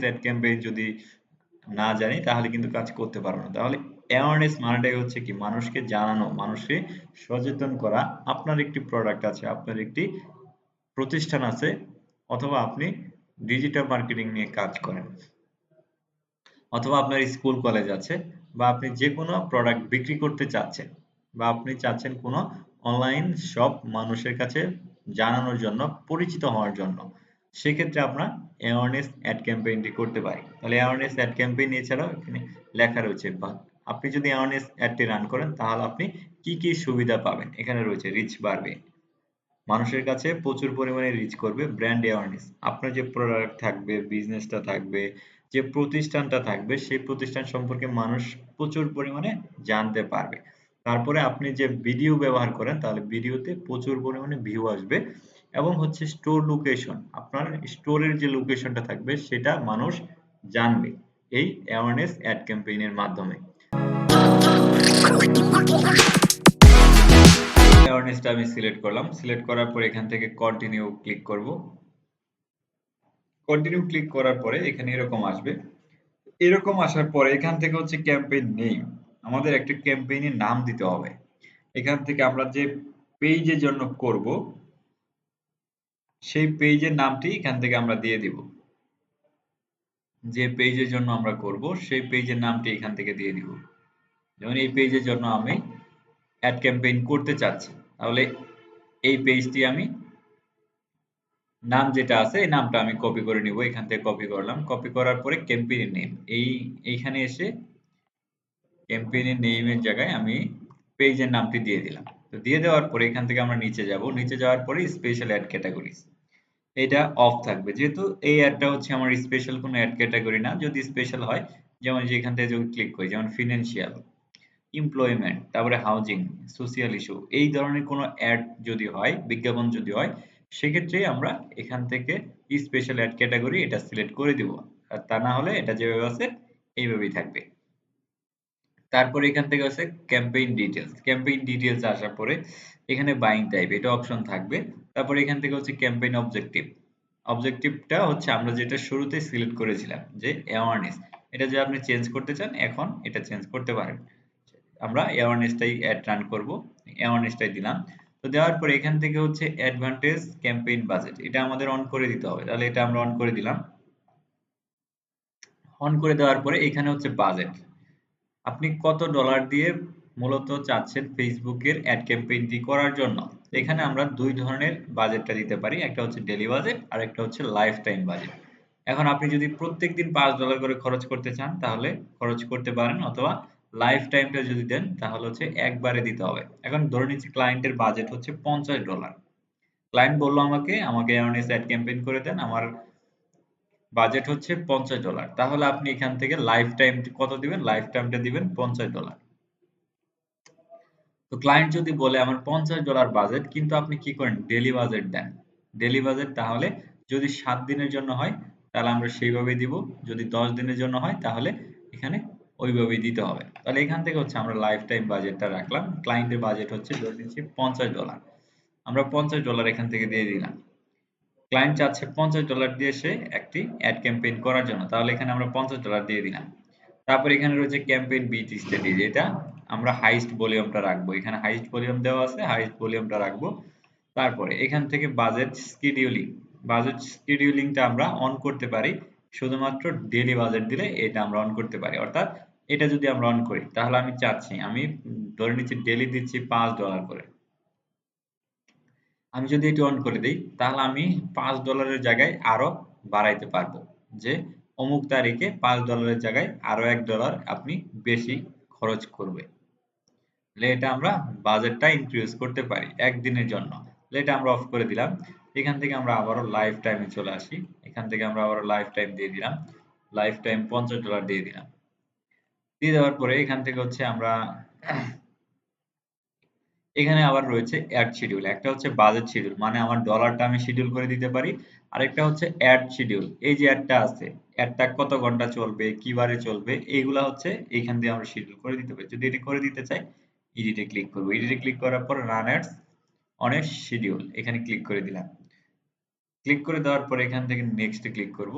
Ad campaign যদি না জানি তাহলে কিন্তু কাজ করতে পারবো না। তাহলে অ্যাওয়ারনেস মানেটাই হচ্ছে কি মানুষকে জানানো, মানুষকে সচেতন করা। আপনার একটি প্রোডাক্ট আছে, আপনার একটি প্রতিষ্ঠান আছে, অথবা আপনি ডিজিটাল মার্কেটিং নিয়ে কাজ করেন, অথবা আপনার স্কুল কলেজ আছে, বা আপনি যে কোনো প্রোডাক্ট বিক্রি করতে চাচ্ছেন, বা আপনি চাচ্ছেন কোনো অনলাইন শপ মানুষের কাছে জানানোর জন্য, পরিচিত হওয়ার জন্য, সেক্ষেত্রে আমরা অ্যাওয়ারনেস অ্যাড ক্যাম্পেইনটি করতে পারি। তাহলে অ্যাওয়ারনেস অ্যাড ক্যাম্পেইন এছাড়াও এখানে লেখা রয়েছে, বা আপনি যদি অ্যাওয়ারনেস অ্যাডটি রান করেন তাহলে আপনি কি কি সুবিধা পাবেন। এখানে রয়েছে রিচ বাড়বে, মানুষের কাছে প্রচুর পরিমাণে রিচ করবে, ব্র্যান্ড অ্যাওয়ারনেস, আপনার যে প্রোডাক্ট থাকবে, বিজনেসটা থাকবে, যে প্রতিষ্ঠানটা থাকবে, সেই প্রতিষ্ঠান সম্পর্কে মানুষ প্রচুর পরিমাণে জানতে পারবে। তারপরে আপনি যে ভিডিও ব্যবহার করেন তাহলে ভিডিওতে প্রচুর পরিমাণে ভিউ আসবে, এবং হচ্ছে স্টোর লোকেশন, আপনার স্টোরের যে লোকেশনটা থাকবে সেটা মানুষ জানবে এই অ্যাওয়ারনেস অ্যাড ক্যাম্পেইনের মাধ্যমে। অ্যাওয়ারনেসটা আমি সিলেক্ট করলাম, সিলেক্ট করার পর এখান থেকে কন্টিনিউ ক্লিক করব। কন্টিনিউ ক্লিক করার পরে এখানে এরকম আসবে, এরকম আসার পরে এখান থেকে হচ্ছে ক্যাম্পেইন নেম, আমাদের একটা ক্যাম্পেইনের নাম দিতে হবে। এখান থেকে আমরা যে পেজের জন্য করব সেই পেজের নামটি এখান থেকে আমরা দিয়ে দিব, যে পেজের জন্য আমরা করব সেই পেজের নামটি এখান থেকে দিয়ে দিব। যেমন এই পেজের জন্য আমি অ্যাড ক্যাম্পেইন করতে চাচ্ছি, তাহলে এই পেজটি আমি নাম যেটা আছে এই নামটা আমি কপি করে নিব, এখান থেকে কপি করলাম, কপি করার পরে ক্যাম্পেইনের নেম এইখানে এসে ক্যাম্পেইনের নেমের জায়গায় আমি পেজের নামটি দিয়ে দিলাম। তো দিয়ে দেওয়ার পরে এখান থেকে আমরা নিচে যাব, নিচে যাওয়ার পরে স্পেশাল অ্যাড ক্যাটাগরিজ এটা অফ থাকবে, যেহেতু এই অ্যাডটা হচ্ছে আমার স্পেশাল কোনো অ্যাড ক্যাটাগরি না। যদি স্পেশাল হয়, যেমন যে এখান থেকে যদি ক্লিক করি, যেমন ফিনান্সিয়াল, এমপ্লয়মেন্ট, তারপরে হাউজিং, সোশিয়াল ইস্যু, এই ধরনের কোনো অ্যাড যদি হয়, বিজ্ঞাপন যদি হয়, সেক্ষেত্রে আমরা এখান থেকে স্পেশাল অ্যাড ক্যাটাগরি এটা সিলেক্ট করে দিব। আর তা না হলে এটা যেভাবে আছে এইভাবেই থাকবে। তারপরে এখান থেকে আছে ক্যাম্পেইন ডিটেলস, ক্যাম্পেইন ডিটেলস আসার পরে এখানে বাইং টাইপ এটা অপশন থাকবে। তারপরে এখান থেকে হচ্ছে ক্যাম্পেইন অবজেক্টিভ, অবজেক্টিভটা হচ্ছে আমরা যেটা শুরুতে সিলেক্ট করেছিলাম যে অ্যাওয়ারনেস, এটা যদি আপনি চেঞ্জ করতে চান এখন এটা চেঞ্জ করতে পারেন। আমরা অ্যাওয়ারনেসটাই অ্যাড রান করব, অ্যাওয়ারনেসটাই দিলাম। তো দেওয়ার পরে এখান থেকে হচ্ছে অ্যাডভান্টেজ ক্যাম্পেইন বাজেট, এটা আমাদের অন করে দিতে হবে, তাহলে এটা আমরা অন করে দিলাম। অন করে দেওয়ার পরে এখানে হচ্ছে বাজেট, আপনি কত ডলার দিয়ে মূলত চাচ্ছেন ফেসবুকের অ্যাড ক্যাম্পেইনটি করার জন্য। এখানে আমরা দুই ধরনের বাজেটটা দিতে পারি, একটা হচ্ছে ডেইলি বাজেট আর একটা হচ্ছে লাইফ টাইম বাজেট। এখন আপনি যদি প্রত্যেকদিন $5 করে খরচ করতে চান তাহলে খরচ করতে পারেন, অথবা লাইফ টাইমটা যদি দেন তাহলে হচ্ছে একবারে দিতে হবে। এখন ধরে নিচ্ছি ক্লায়েন্টের বাজেট হচ্ছে $50, ক্লায়েন্ট বললো আমাকে আমাকে অ্যাওয়ারনেস অ্যাড ক্যাম্পেইন করে দেন, আমার বাজেট হচ্ছে $50, তাহলে আপনি এখান থেকে লাইফ টাইম কত দিবেন, লাইফ টাইমটা দিবেন $50। তো ক্লায়েন্ট যদি বলে আমার $50 বাজেট, কিন্তু আপনি কি করেন ডেইলি বাজেট দেন, ডেইলি বাজেট, তাহলে যদি 7 দিনের জন্য হয় তাহলে আমরা সেইভাবেই দিব, যদি 10 দিনের জন্য হয় তাহলে এখানে ওইভাবেই দিতে হবে। তাহলে এখান থেকে হচ্ছে আমরা লাইফ টাইম বাজেটটা রাখলাম, ক্লায়েন্টের বাজেট হচ্ছে ধরে নিচ্ছি $50, আমরা $50 এখান থেকে দিয়ে দিলাম। ক্লায়েন্ট চাচ্ছে $50 দিয়ে সে একটি অ্যাড ক্যাম্পেইন করার জন্য, তাহলে এখানে আমরা $50 দিয়ে দিলাম। তারপর এখানে রয়েছে ক্যাম্পেইন বিট স্টাডি, যেটা আমরা হাইস্ট ভলিউমটা রাখবো, এখানে হাইস্ট ভলিউম দেওয়া আছে, হাইস্ট ভলিউমটা রাখবো। তারপরে এখান থেকে বাজেট শিডিউলিং, বাজেট শিডিউলিংটা আমরা অন করতে পারি, শুধুমাত্র ডেইলি বাজেট দিলে এটা আমরা অন করতে পারি। অর্থাৎ এটা যদি আমরা অন করি তাহলে আমি চাচ্ছি আমি ধরে নিচ্ছি ডেইলি দিচ্ছি $5 করে, আমি যদি এটি অন করে দিই তাহলে আমি $5 জায়গায় আরো বাড়াইতে পারবো, যে অমুক তারিখে $5 জায়গায় আরো $1 আপনি বেশি খরচ করবে। তাহলে এটা আমরা বাজেটটা ইনক্রিজ করতে পারি একদিনের জন্য। তাহলে এটা আমরা অফ করে দিলাম। এখান থেকে আমরা আবারও লাইফ টাইমে চলে আসি, এখান থেকে আমরা আবারও লাইফ টাইম দিয়ে দিলাম, লাইফ টাইম $50 দিয়ে দিলাম। দিয়ে দেওয়ার পরে এখান থেকে হচ্ছে আমরা এখানে আবার রয়েছে অ্যাড শিডিউল, একটা হচ্ছে বাজেট শিডিউল, মানে আমার ডলারটা আমি শিডিউল করে দিতে পারি, আরেকটা হচ্ছে অ্যাড শিডিউল, এই যে অ্যাডটা আছে, অ্যাডটা কত ঘন্টা চলবে, কি বারে চলবে, এইগুলা হচ্ছে এইখান দিয়ে আমরা শিডিউল করে দিতে পারি। যদি এটা করে দিতে চাই এডিটে ক্লিক করব, এডিটে ক্লিক করার পর run ads on a schedule এখানে ক্লিক করে দিলাম। ক্লিক করে দেওয়ার পর এখান থেকে নেক্সট ক্লিক করব।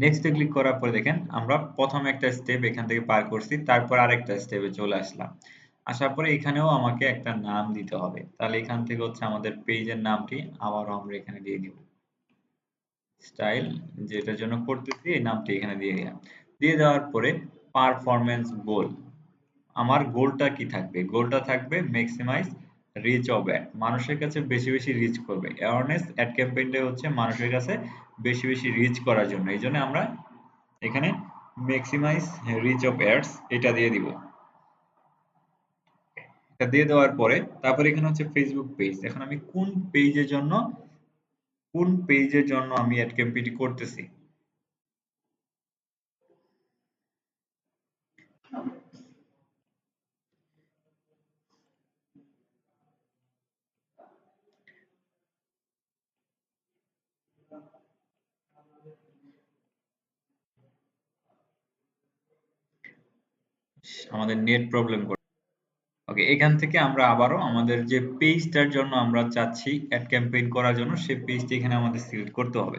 নেক্সটে ক্লিক করার পরে দেখেন আমরা প্রথম একটা স্টেপ এখান থেকে পার করছি, তারপর আরেকটা স্টেপে চলে আসলাম। আসার পরে এখানেও আমাকে একটা নাম দিতে হবে। তাহলে এখান থেকে হচ্ছে আমাদের পেজের নামটি আবারও আমরা এখানে দিয়ে দিব। স্টাইল, যেটার জন্য করতেছি এই নামটি এখানে দিয়ে দিলাম। দিয়ে দেওয়ার পরে পারফরম্যান্স গোল, আমার গোলটা কি থাকবে? গোলটা থাকবে ম্যাক্সিমাইজ রিচ অফ অ্যাড, মানুষের কাছে বেশি বেশি রিচ করবে। অ্যাওয়ারনেস অ্যাড ক্যাম্পেইনটা হচ্ছে মানুষের কাছে বেশি বেশি রিচ করার জন্য। এই জন্য আমরা এখানে ম্যাক্সিমাইজ রিচ অফ অ্যাডস এটা দিয়ে দিব। এটা দিয়ে দেওয়ার পরে তারপরে এখানে হচ্ছে ফেসবুক পেজ। এখন আমি কোন পেজের জন্য আমি অ্যাড ক্যাম্পেইনটি করতেছি। আমাদের নেট প্রবলেম করে। ওকে, এখান থেকে আমরা আবারও আমাদের যে পেজটার জন্য আমরা চাচ্ছি অ্যাড ক্যাম্পেইন করার জন্য সেই পেজটি এখানে আমাদের সিলেক্ট করতে হবে।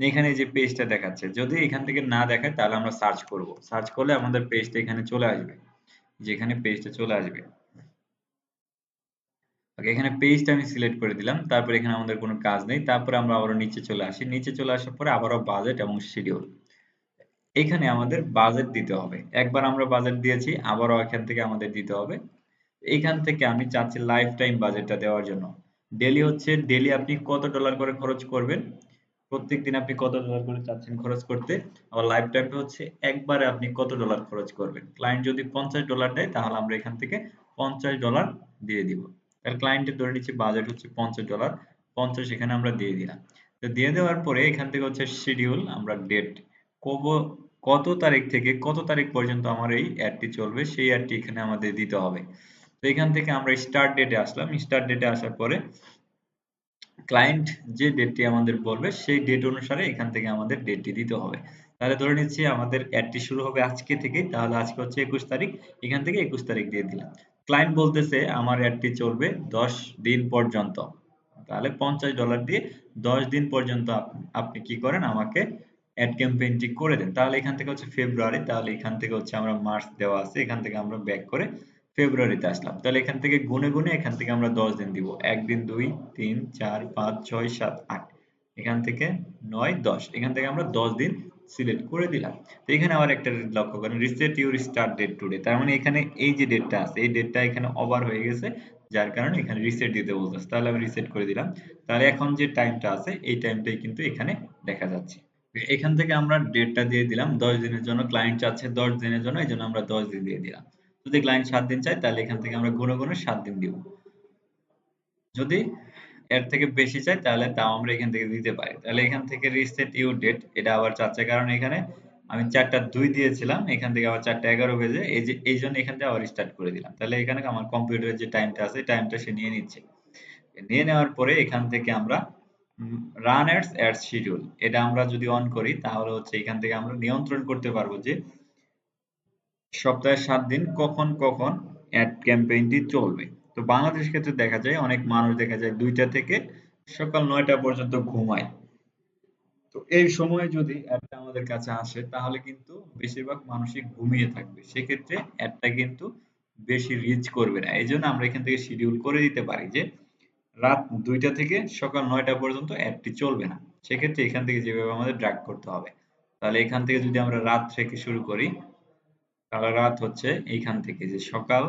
এখানে যে পেজটা দেখাচ্ছে, যদি এখান থেকে না দেখায় তাহলে আমরা সার্চ করব। সার্চ করলে আমাদের পেজটা এখানে চলে আসবে, যেখানে পেজটা চলে আসবে। ওকে, এখানে পেজটা আমি সিলেক্ট করে দিলাম। তারপর এখানে আমাদের কোনো কাজ নেই। তারপরে আমরা আবারও নিচে চলে আসি। নিচে চলে আসার পরে আবারও বাজেট এবং শিডিউল, এখানে আমাদের বাজেট দিতে হবে। একবার আমরা বাজেট দিয়েছি, আবারও এখান থেকে আমাদের দিতে হবে। এখান থেকে আমি চাচ্ছি লাইফ টাইম বাজেটটা দেওয়ার জন্য। ডেলি হচ্ছে ডেলি আপনি কত ডলার করে খরচ করবেন, প্রত্যেকদিন আপনি কত ডলার করে চাচ্ছেন খরচ করতে। আবার লাইফ টাইমটা হচ্ছে একবারে আপনি কত ডলার খরচ করবেন। ক্লায়েন্ট যদি $50 দেয় তাহলে আমরা এখান থেকে $50 দিয়ে দিব। তাহলে ক্লায়েন্টের ধরে নিচ্ছি বাজেট হচ্ছে $50, 50 এখানে আমরা দিয়ে দিলাম। তো দিয়ে দেওয়ার পরে এখান থেকে হচ্ছে শিডিউল, আমরা ডেট কত তারিখ থেকে কত তারিখ পর্যন্ত আমার এই অ্যাডটি চলবে সেই অ্যাডটি এখানে আমাদের দিতে হবে। তো এখান থেকে আমরা স্টার্ট ডেটে আসলাম। স্টার্ট ডেটে আসার পরে ক্লায়েন্ট যে ডেটটি আমাদের বলবে সেই ডেট অনুসারে এখান থেকে আমাদের ডেটটি দিতে হবে। তাহলে ধরে নিচ্ছি আমাদের অ্যাডটি শুরু হবে আজকে থেকেই, তাহলে আজকে হচ্ছে 21 তারিখ, এখান থেকে 21 তারিখ দিয়ে দিলাম। ক্লায়েন্ট বলতেছে আমার অ্যাডটি চলবে 10 দিন পর্যন্ত, তাহলে $50 দিয়ে 10 দিন পর্যন্ত আপনি কি করেন, আমাকে অ্যাড ক্যাম্পেইনটি করে দেন। তাহলে এখান থেকে হচ্ছে ফেব্রুয়ারি, তাহলে এখান থেকে হচ্ছে আমরা মার্চ দেওয়া আছে, এখান থেকে আমরা ব্যাক করে ফেব্রুয়ারিতে আসলাম। তাহলে এখান থেকে গুনে গুনে এখান থেকে আমরা 10 দিন দিব। 1 দিন, 2, 3, 4, 5, 6, 7, 8, এখান থেকে 9, 10, এখান থেকে আমরা 10 দিন সিলেক্ট করে দিলাম। তো এখানে আবার একটা লক্ষ্য করেন, reset your start date today, তার মানে এখানে এই যে ডেটটা আছে এই ডেটটা এখানে ওভার হয়ে গেছে, যার কারণে এখানে রিসেট দিতে বলতেছে। তাহলে আমি রিসেট করে দিলাম। তাহলে এখন যে টাইমটা আছে এই টাইমটাই কিন্তু এখানে দেখা যাচ্ছে। এখান থেকে আমরা ডেটটা দিয়ে দিলাম 10 দিনের জন্য, ক্লায়েন্ট চাচ্ছে 10 দিনের জন্য, এই জন্য আমরা 10 দিন দিয়ে দিলাম। যদি ক্লায়েন্ট 7 দিন চায় তাহলে এখান থেকে আমরা গুনে গুনে 7 দিন দিব। যদি এর থেকে বেশি চাই তাহলে তাও আমরা এখান থেকে দিতে পারি। তাহলে এখান থেকে রিসেট ইউর ডেট এটা আবার চাচ্ছে, কারণ এখানে আমি 4টা 2 দিয়েছিলাম, এখান থেকে আবার 4টা 11 বেজে এই জন্য এখান থেকে আবার স্টার্ট করে দিলাম। তাহলে এখানে আমার কম্পিউটারের যে টাইমটা আছে টাইমটা সে নিয়ে নিচ্ছে। নিয়ে নেওয়ার পরে এখান থেকে আমরা রান অ্যাডস শিডিউল এটা আমরা যদি অন করি তাহলে হচ্ছে এখান থেকে আমরা নিয়ন্ত্রণ করতে পারবো যে সপ্তাহে 7 দিন কখন কখন অ্যাড ক্যাম্পেইনটি চলবে। তো বাংলাদেশের ক্ষেত্রে দেখা যায় অনেক মানুষ দেখা যায় 2টা থেকে সকাল 9টা পর্যন্ত ঘুমায়। তো এই সময় যদি অ্যাডটা আমাদের কাছে আসে তাহলে কিন্তু বেশিরভাগ মানুষই ঘুমিয়ে থাকবে, সেক্ষেত্রে অ্যাডটা কিন্তু বেশি রিচ করবে না। এই জন্য আমরা এখান থেকে শিডিউল করে দিতে পারি যে রাত 2টা থেকে সকাল 9টা পর্যন্ত অ্যাডটি চলবে না। সেক্ষেত্রে এখান থেকে যেভাবে আমাদের ড্র্যাগ করতে হবে। তাহলে এখান থেকে যদি আমরা রাত থেকে শুরু করি তাহলে রাত হচ্ছে এইখান থেকে যে সকাল,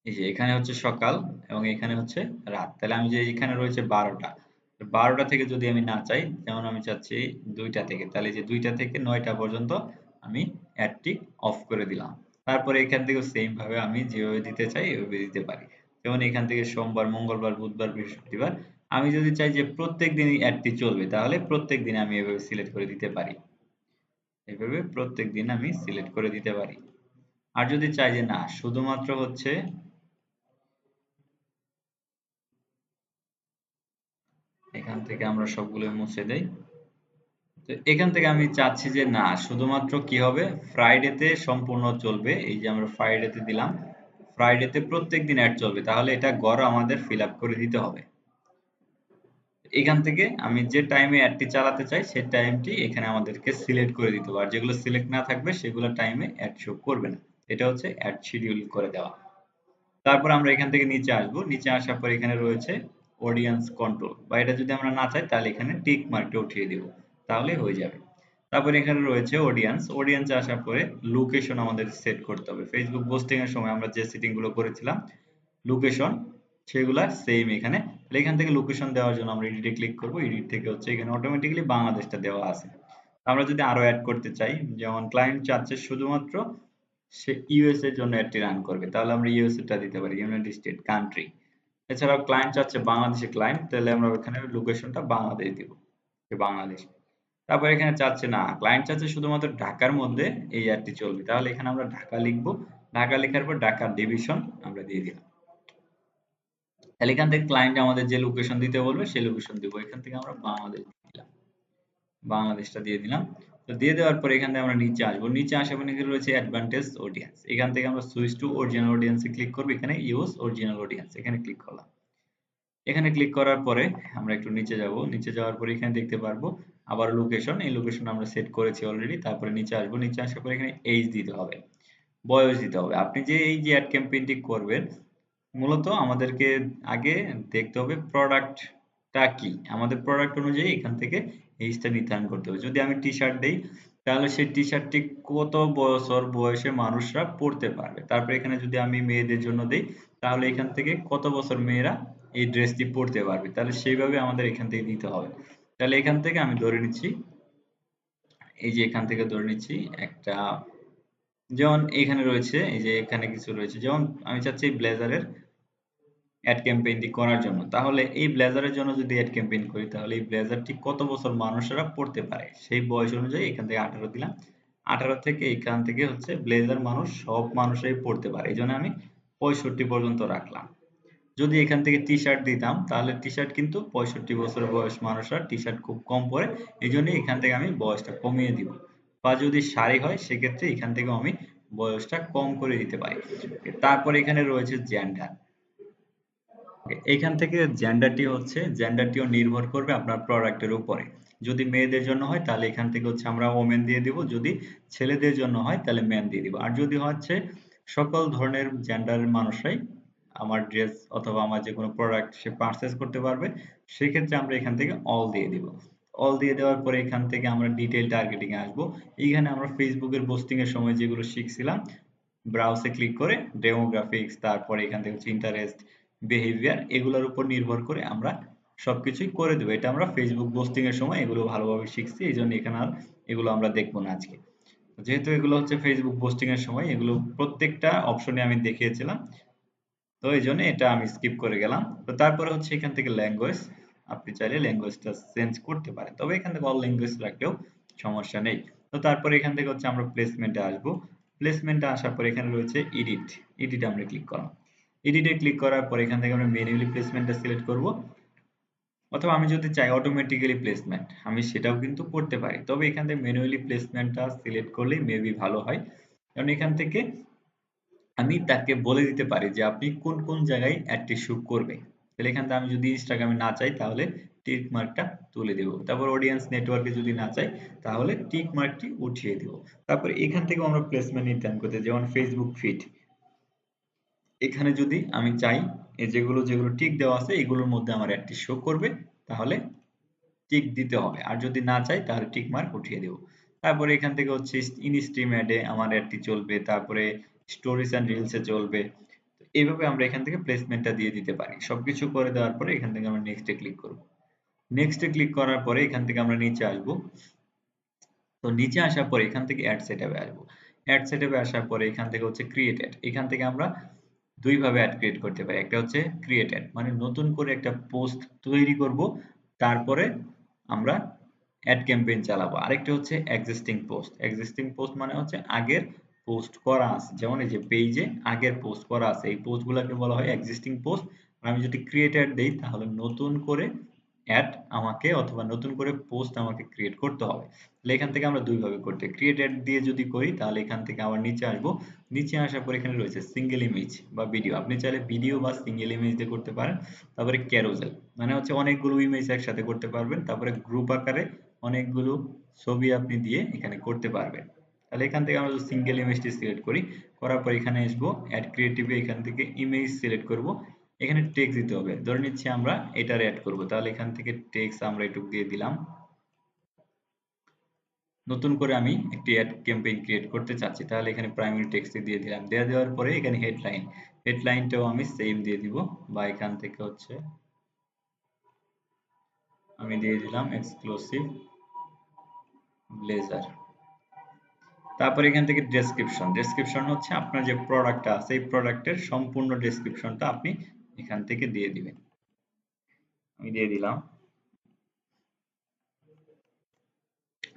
এই যে এখানে হচ্ছে সকাল এবং এখানে হচ্ছে রাত। তাহলে আমি যে এখানে রয়েছে 12টা, 12টা থেকে যদি আমি না চাই, যেমন আমি চাচ্ছি 2টা থেকে, তাহলে যে 2টা থেকে 9টা পর্যন্ত আমি অ্যাডটি অফ করে দিলাম। তারপরে এখান থেকে সেম ভাবে আমি যেভাবে দিতে চাই এভাবে দিতে পারি। যেমন এখান থেকে সোমবার, মঙ্গলবার, বুধবার, বৃহস্পতিবার, আমি যদি চাই যে প্রত্যেক দিনই অ্যাডটি চলবে তাহলে প্রত্যেক দিন আমি এভাবে সিলেক্ট করে দিতে পারি। এভাবে প্রত্যেক দিন আমি সিলেক্ট করে দিতে পারি। আর যদি চাই যে না শুধুমাত্র হচ্ছে এখান থেকে আমরা সবগুলো মুছে দেই। তো এখান থেকে আমি চাচ্ছি যে না শুধুমাত্র কি হবে, ফ্রাইডেতে সম্পূর্ণ চলবে। এই যে আমরা ফ্রাইডেতে দিলাম, ফ্রাইডেতে প্রত্যেক দিন অ্যাড চলবে, তাহলে এটা গড় আমাদের ফিল আপ করে দিতে হবে। এখান থেকে আমি যে টাইমে অ্যাডটি চালাতে চাই সেই টাইমটি এখানে আমাদেরকে সিলেক্ট করে দিতে হবে, আর যেগুলো সিলেক্ট না থাকবে সেগুলো টাইমে অ্যাড শো করবে না। এটা হচ্ছে অ্যাড শিডিউল করে দেওয়া। তারপর আমরা এখান থেকে নিচে আসবো, নিচে আসার পর এখানে রয়েছে অডিয়েন্স কন্ট্রোল, বা এটা যদি আমরা না চাই তাহলে এখানে টিক মার্কটা উঠিয়ে দিব, তাহলে হয়ে যাবে। তারপর এখানে রয়েছে অডিয়েন্স, অডিয়েন্সে আসার পরে লোকেশন আমাদের সেট করতে হবে। ফেসবুক পোস্টিং এর সময় আমরা যে সেটিং গুলো করেছিলাম লোকেশন, সেগুলা সেম এখানে। তাহলে এখান থেকে লোকেশন দেওয়ার জন্য আমরা এডিটে ক্লিক করব, এডিট থেকে হচ্ছে এখানে অটোমেটিক্যালি বাংলাদেশটা দেওয়া আছে। আমরা যদি আরো অ্যাড করতে চাই, যেমন ক্লায়েন্ট চাচ্ছে শুধুমাত্র সে ইউএস এর জন্য অ্যাডটি রান করবে, তাহলে আমরা ইউএসএ টা দিতে পারি, ইউনাইটেড স্টেট কান্ট্রি। এছাড়াও ক্লায়েন্ট চাচ্ছে বাংলাদেশে ক্লায়েন্ট, তাহলে আমরা ওখানে লোকেশনটা বাংলাদেশ দিব, যে বাংলাদেশ। তারপর এখানে চাচ্ছে না, ক্লায়েন্ট চাচ্ছে শুধুমাত্র ঢাকার মধ্যে এই অ্যাডটি চলবে, তাহলে এখানে আমরা ঢাকা লিখবো। ঢাকা লেখার পর ঢাকা ডিভিশন আমরা দিয়ে দিলাম। তাহলে এখান থেকে ক্লায়েন্ট আমাদের যে লোকেশন দিতে বলবে সেই লোকেশন দিব। এখান থেকে আমরা বাংলাদেশ দিলাম, বাংলাদেশটা দিয়ে দিলাম। তো দিয়ে দেওয়ার পরে এখান থেকে আমরা নিচে আসবো, নিচে আসার পরে এখানে রয়েছে অ্যাডভান্টেজ অডিয়েন্স, এখান থেকে আমরা সুইচ টু অরিজিনাল অডিয়েন্সে ক্লিক করব, এখানে ইউজ অরিজিনাল অডিয়েন্স এখানে ক্লিক করলাম। এখানে ক্লিক করার পরে আমরা একটু নিচে যাব, নিচে যাওয়ার পরে এখানে দেখতে পারবো আবার লোকেশন, এই লোকেশন আমরা সেট করেছি অলরেডি। তারপরে নিচে আসবো, নিচে আসার পরে এখানে এইজ দিতে হবে, বয়স দিতে হবে। আপনি যে এই যে অ্যাড ক্যাম্পেইনটি করবেন, মূলত আমাদেরকে আগে দেখতে হবে প্রোডাক্টটা কি, আমাদের প্রোডাক্ট অনুযায়ী এখান থেকে এইজটা নির্ধারণ করতে হবে। যদি আমি টি শার্ট দেই, তাহলে সেই টি শার্টটি কত বছর বয়সে মানুষরা পরতে পারবে। তারপর এখানে যদি আমি মেয়েদের জন্য দেই, তাহলে এখান থেকে কত বছর মেয়েরা এই ড্রেসটি পরতে পারবে, তাহলে সেইভাবে আমাদের এখান থেকে দিতে হবে। তাহলে এখান থেকে আমি ধরে নিচ্ছি, এই যে এখান থেকে ধরে নিচ্ছি একটা, যেমন এখানে রয়েছে, এই যে এখানে কিছু রয়েছে, যেমন আমি চাচ্ছি ব্লেজারের অ্যাড ক্যাম্পেইনটি করার জন্য। তাহলে এই ব্লেজারের জন্য যদি অ্যাড ক্যাম্পেইন করি, তাহলে এই ব্লেজারটি কত বছর মানুষেরা পড়তে পারে সেই বয়স অনুযায়ী এখান থেকে 18 দিলাম। 18 থেকে এখান থেকে হচ্ছে ব্লেজার মানুষ সব মানুষরাই পড়তে পারে, এই জন্য আমি 65 পর্যন্ত রাখলাম। যদি এখান থেকে টি শার্ট দিতাম, তাহলে টি শার্ট কিন্তু 65 বছর বয়স মানুষরা টি শার্ট খুব কম পরে, এই জন্য এখান থেকে আমি বয়সটা কমিয়ে দিব। বা যদি শাড়ি হয় সেক্ষেত্রে এখান থেকেও আমি বয়সটা কম করে দিতে পারি। তারপর এখানে রয়েছে জেন্ডার। এখান থেকে জেন্ডারটিও নির্ভর করবে আপনার প্রোডাক্টের উপরে। যদি মেয়েদের জন্য হয় তাহলে এখান থেকে হচ্ছে আমরা ওমেন দিয়ে দিব, যদি ছেলেদের জন্য হয় তাহলে মেন দিয়ে দিব। আর যদি হচ্ছে সকল ধরনের জেন্ডারের মানুষরাই আমার ড্রেস অথবা আমার যে কোনো প্রোডাক্ট সে পারচেজ করতে পারবে, সেক্ষেত্রে আমরা এখান থেকে অল দিয়ে দিব। অল দিয়ে দেওয়ার পরে এখান থেকে আমরা ডিটেইল টার্গেটিং এ আসবো। এইখানে আমরা ফেসবুকের পোস্টিং এর সময় যেগুলো শিখছিলাম, ব্রাউজে ক্লিক করে ডেমোগ্রাফিক্স, তারপরে এখান থেকে হচ্ছে ইন্টারেস্ট, বিহেভিয়ার, এগুলোর উপর নির্ভর করে আমরা সবকিছুই করে দেবো। এটা আমরা ফেসবুক পোস্টিং এর সময় এগুলো ভালোভাবে শিখছি, এই জন্য এখানে আর এগুলো আমরা দেখবো না আজকে। যেহেতু এগুলো হচ্ছে ফেসবুক পোস্টিং এর সময়, এগুলো প্রত্যেকটা অপশনে আমি দেখিয়েছিলাম, তো এই জন্য এটা আমি স্কিপ করে গেলাম। তো তারপরে হচ্ছে এখান থেকে ল্যাঙ্গুয়েজ, আপনি চাইলে ল্যাঙ্গুয়েজটা চেঞ্জ করতে পারেন, তবে এখান থেকে অল ল্যাঙ্গুয়েজ রাখলেও সমস্যা নেই। তো তারপরে এখান থেকে হচ্ছে আমরা প্লেসমেন্টে আসবো। প্লেসমেন্টে আসার পর এখানে রয়েছে এডিট, এডিটে আমরা ক্লিক করলাম। এডিটে ক্লিক করার পর এখান থেকে আমরা ম্যানুয়ালি প্লেসমেন্টটা সিলেক্ট করব, অথবা আমি যদি চাই অটোমেটিক্যালি প্লেসমেন্ট আমি সেটাও কিন্তু করতে পারি, তবে এখান থেকে ম্যানুয়ালি প্লেসমেন্টটা সিলেক্ট করলেই মেবি ভালো হয়। কারণ এখান থেকে আমি তাকে বলে দিতে পারি যে আপনি কোন কোন জায়গায় অ্যাডটি শো করবে। তাহলে এখান থেকে আমি যদি ইনস্টাগ্রামে না চাই তাহলে টিক মার্কটা তুলে দেব। তারপর অডিয়েন্স নেটওয়ার্কে যদি না চাই তাহলে টিক মার্কটি উঠিয়ে দেব। তারপর এখান থেকেও আমরা প্লেসমেন্ট নির্ধারণ করতে, যেমন ফেসবুক ফিড, এখানে যদি আমি চাই এই যেগুলো যেগুলো টিক দেওয়া আছে এগুলোর মধ্যে আমার অ্যাডটি শো করবে, তাহলে টিক দিতে হবে। আর যদি না চাই তাহলে টিক মার্ক উঠিয়ে দেব। তারপরে এখান থেকে হচ্ছে ইন স্ট্রিম অ্যাডে আমার অ্যাডটি চলবে, তারপরে স্টোরিজ এন্ড রিলসে চলবে। এইভাবে আমরা এখান থেকে প্লেসমেন্টটা দিয়ে দিতে পারি। সবকিছু করে দেওয়ার পরে এখান থেকে আমরা নেক্সটে ক্লিক করব। নেক্সটে ক্লিক করার পরে এখান থেকে আমরা নিচে আসব। তো নিচে আসার পরে এখান থেকে অ্যাড সেটআপে আসবো। অ্যাড সেটআপে আসার পরে এখান থেকে হচ্ছে ক্রিয়েট অ্যাড। এখান থেকে আমরা দুই ভাবে অ্যাড ক্রিয়েট করতে পারি। একটা হচ্ছে ক্রিয়েট অ্যাড, মানে নতুন করে একটা পোস্ট তৈরি করব, তারপরে আমরা অ্যাড ক্যাম্পেইন চালাবো। আরেকটা হচ্ছে এক্সিস্টিং পোস্ট। এক্সিস্টিং পোস্ট মানে হচ্ছে আগের পোস্ট করা আছে, যেমন এই যে পেজে আগের পোস্ট করা আছে, এই পোস্টগুলোকে বলা হয় এক্সিস্টিং পোস্ট। আমি যদি ক্রিয়েট অ্যাড দেই তাহলে নতুন করে অ্যাড আমাকে অথবা নতুন করে পোস্ট আমাকে ক্রিয়েট করতে হবে। তাহলে এখান থেকে আমরা দুইভাবে করতে ক্রিয়েট অ্যাড দিয়ে যদি করি তাহলে এখান থেকে আবার নিচে আসবো। নিচে আসার পর এখানে রয়েছে সিঙ্গেল ইমেজ বা ভিডিও। আপনি চাইলে ভিডিও বা সিঙ্গেল ইমেজ দিয়ে করতে পারেন। তারপরে ক্যারোসেল মানে হচ্ছে অনেকগুলো ইমেজ একসাথে করতে পারবেন। তারপরে গ্রুপ আকারে অনেকগুলো ছবি আপনি দিয়ে এখানে করতে পারবেন। তাহলে এখান থেকে আমরা সিঙ্গেল ইমেজটি সিলেক্ট করি, করার পর এখানে আসবো অ্যাড ক্রিয়েটিভে, এখান থেকে ইমেজ সিলেক্ট করব। এখানে টেক্সট দিতে হবে, ধরে নিচ্ছি আমরা এটার অ্যাড করব, তাহলে এখান থেকে টেক্সট আমরা এটুক দিয়ে দিলাম। নতুন করে আমি একটি অ্যাড ক্যাম্পেইন ক্রিয়েট করতে চাচ্ছি, তাহলে এখানে প্রাইমারি টেক্সট দিয়ে দিলাম। দেওয়ার পরে এখানে হেডলাইনটাও আমি সেম দিয়ে দিব, বা এখান থেকে হচ্ছে আমি দিয়ে দিলাম এক্সক্লুসিভ ব্লেজার। তারপর এখান থেকে ডেসক্রিপশন হচ্ছে আপনার যে প্রোডাক্টটা আছে এই প্রোডাক্টের সম্পূর্ণ ডেসক্রিপশনটা আপনি এখান থেকে দিয়ে দিবেন। আমি দিয়ে দিলাম।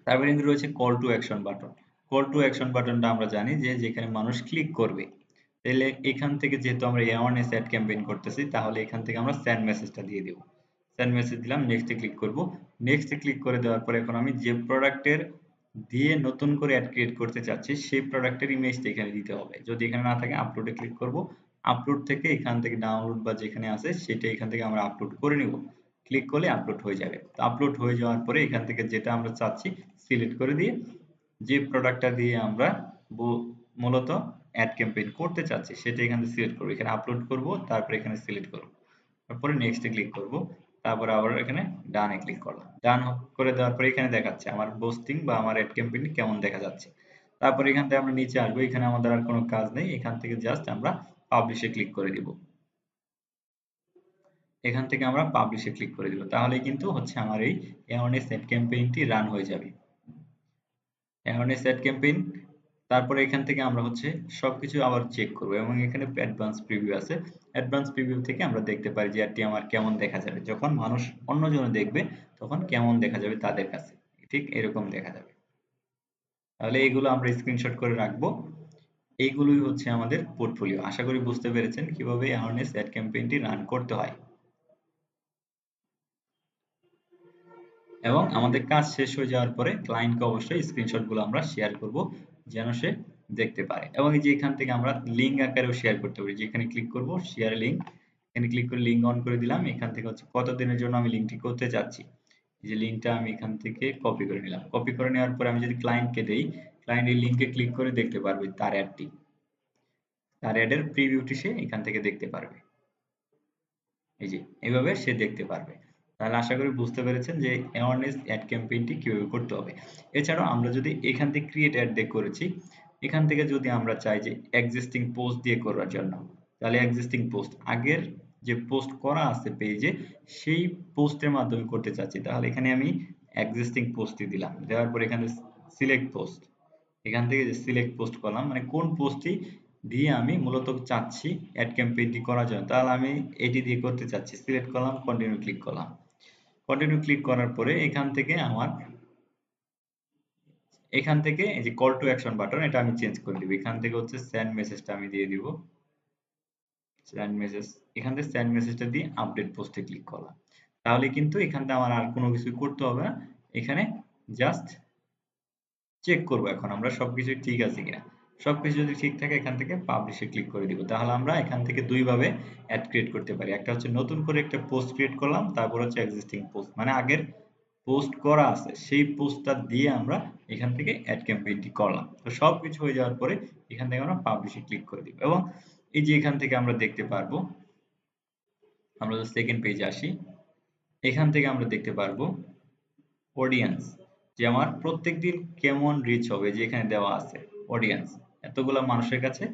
তারপরে কিন্তু রয়েছে call to action button. Call to action বাটনটা আমরা জানি যে যেখানে মানুষ ক্লিক করবে। তাহলে এখান থেকে যেহেতু আমরা অ্যাওয়ারনেস অ্যাড ক্যাম্পেইন করতেছি, তাহলে এখান থেকে আমরা সেন্ড মেসেজটা দিয়ে দেব। সেন্ড মেসেজ দিলাম, নেক্সটে ক্লিক করব। নেক্সটে ক্লিক করে দেওয়ার পরে এখন আমি যে প্রোডাক্টের দিয়ে নতুন করে অ্যাড ক্রিয়েট করতে চাচ্ছি সেই প্রোডাক্টের ইমেজটা এখানে দিতে হবে। যদি এখানে না থাকে আপলোডে ক্লিক করব। আপলোড থেকে এখান থেকে ডাউনলোড বা যেখানে আছে সেটা এখান থেকে আমরা আপলোড করে নিব। ক্লিক করলে আপলোড হয়ে যাবে। আপলোড হয়ে যাওয়ার পরে এখান থেকে যেটা আমরা চাচ্ছি সিলেক্ট করে দিয়ে যে প্রোডাক্টটা দিয়ে আমরা মূলত অ্যাড ক্যাম্পেইন করতে চাচ্ছি সেটা এখানে সিলেক্ট করব। এখানে আপলোড করব, তারপরে এখানে সিলেক্ট করব, তারপরে নেক্সটে ক্লিক করব, তারপরে আবার এখানে ডানে ক্লিক করলাম। ডান করে দেওয়ার পরে এখানে দেখাচ্ছে আমার পোস্টিং বা আমার অ্যাড ক্যাম্পেইন কেমন দেখা যাচ্ছে। তারপরে এখান থেকে আমরা নিচে আসবো, এখানে আমাদের আর কোনো কাজ নেই, এখান থেকে জাস্ট আমরা পাবলিশে ক্লিক করে দিব। এখান থেকে আমরা পাবলিশে ক্লিক করে দিব, তাহলে কিন্তু হচ্ছে আমার এই অ্যাওয়ারনেস অ্যাড ক্যাম্পেইনটি রান হয়ে যাবে। অ্যাওয়ারনেস অ্যাড ক্যাম্পেইন, তারপরে এখান থেকে আমরা হচ্ছে সবকিছু আবার চেক করব এবং এখানে অ্যাডভান্স প্রিভিউ আছে। অ্যাডভান্স প্রিভিউ থেকে আমরা দেখতে পারি যে অ্যাডটি আমার কেমন দেখা যাবে, যখন মানুষ অন্যজনে দেখবে তখন কেমন দেখা যাবে তাদের কাছে, ঠিক এরকম দেখা যাবে। তাহলে এগুলো আমরা স্ক্রিনশট করে রাখবো। এইগুলোই হচ্ছে আমাদের পোর্টফোলিও। আশা করি বুঝতে পেরেছেন কিভাবে অ্যাওয়ারনেস অ্যাড ক্যাম্পেইনটি রান করতে হয়। এবং আমাদের কাজ শেষ হয়ে যাওয়ার পরে ক্লায়েন্টকে অবশ্যই স্ক্রিনশটগুলো আমরা শেয়ার করব যেন সে দেখতে পারে। এবং এই যে এখান থেকে আমরা লিঙ্ক আকারেও শেয়ার করতে পারি, যেখানে ক্লিক করব শেয়ার লিঙ্ক, এখানে ক্লিক করে লিঙ্ক অন করে দিলাম। এখান থেকে হচ্ছে কত দিনের জন্য আমি লিঙ্কটি করতে চাচ্ছি, এই যে লিঙ্কটা আমি এখান থেকে কপি করে নিলাম। কপি করে নেওয়ার পরে আমি যদি ক্লায়েন্টকে দেই, ক্লায়েন্ট এই লিঙ্কে ক্লিক করে দেখতে পারবে তার অ্যাডটি, তার অ্যাডের প্রিভিউটি সে এখান থেকে দেখতে পারবে। এই যে এইভাবে সে দেখতে পারবে। তাহলে আশা করি বুঝতে পেরেছেন যে অ্যাওয়ারনেস অ্যাড ক্যাম্পেইনটি কিভাবে করতে হবে। এছাড়াও আমরা যদি এখান থেকে ক্রিয়েট অ্যাড দিয়ে করেছি, এখান থেকে যদি আমরা চাই যে এক্সিস্টিং পোস্ট দিয়ে করার জন্য, তাহলে এক্সিস্টিং পোস্ট আগের যে পোস্ট করা আছে পেজে সেই পোস্টের মাধ্যমে করতে চাচ্ছি, তাহলে এখানে আমি এক্সিস্টিং পোস্টই দিলাম। দেওয়ার পর এখানে সিলেক্ট পোস্ট, এখান থেকে যে সিলেক্ট পোস্ট করলাম মানে কোন পোস্টটি দিয়ে আমি মূলত চাচ্ছি অ্যাড ক্যাম্পেইনটি করার জন্য, তাহলে আমি এটি দিয়ে করতে চাচ্ছি। সিলেক্ট করলাম, কন্টিনিউ ক্লিক করলাম। কন্টিনিউ ক্লিক করার পরে এখান থেকে আমার এখান থেকে এই যে কল টু অ্যাকশন বাটন এটা আমি চেঞ্জ করে দিব। এখান থেকে হচ্ছে সেন্ড মেসেজটা আমি দিয়ে দিব। সেন্ড মেসেজ, এখান থেকে সেন্ড মেসেজটা দিয়ে আপডেট পোস্টে ক্লিক করলাম। তাহলে কিন্তু এখান থেকে আমার আর কোনো কিছু করতে হবে না, এখানে জাস্ট চেক করব এখন আমরা সবকিছু ঠিক আছে কিনা। সবকিছু যদি ঠিক থাকে এখান থেকে পাবলিশে ক্লিক করে দিব। তাহলে আমরা এখান থেকে দুই ভাবে অ্যাড ক্রিয়েট করতে পারি। একটা হচ্ছে নতুন করে একটা পোস্ট ক্রিয়েট করলাম, তারপর হচ্ছে এক্সিস্টিং পোস্ট মানে আগের পোস্ট করা আছে সেই পোস্টটা দিয়ে আমরা এখান থেকে অ্যাড ক্যাম্পেইনটি করলাম। তো সবকিছু হয়ে যাওয়ার পরে এখান থেকে আমরা পাবলিশে ক্লিক করে দিব এবং এই যে এখান থেকে আমরা দেখতে পারবো, আমরা যদি সেকেন্ড পেজে আসি, এখান থেকে আমরা দেখতে পারবো অডিয়েন্স, যে আমার প্রত্যেকদিন কেমন রিচ হবে, যে এখানে দেওয়া আছে অডিয়েন্স, এতগুলা মানুষের কাছে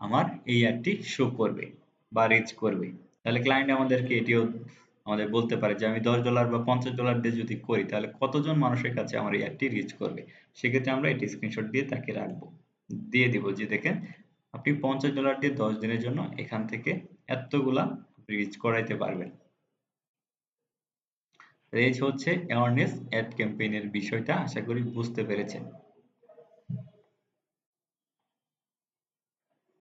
আমার এই অ্যাডটি শো করবে বা রিচ করবে। তাহলে ক্লায়েন্ট আমাদেরকে এটিও আমাদের বলতে পারে যে আমি $10 বা $50 দিয়ে যদি করি তাহলে কতজন মানুষের কাছে আমার এই অ্যাডটি রিচ করবে। সেক্ষেত্রে আমরা এটি স্ক্রিনশট দিয়ে তাকে রাখবো, দিয়ে দিব যে দেখেন আপনি $50 দিয়ে 10 দিনের জন্য এখান থেকে এতগুলা রিচ করাইতে পারবেন। এই হচ্ছে অ্যাওয়ারনেস অ্যাড ক্যাম্পেইনের বিষয়টা, আশা করি বুঝতে পেরেছেন।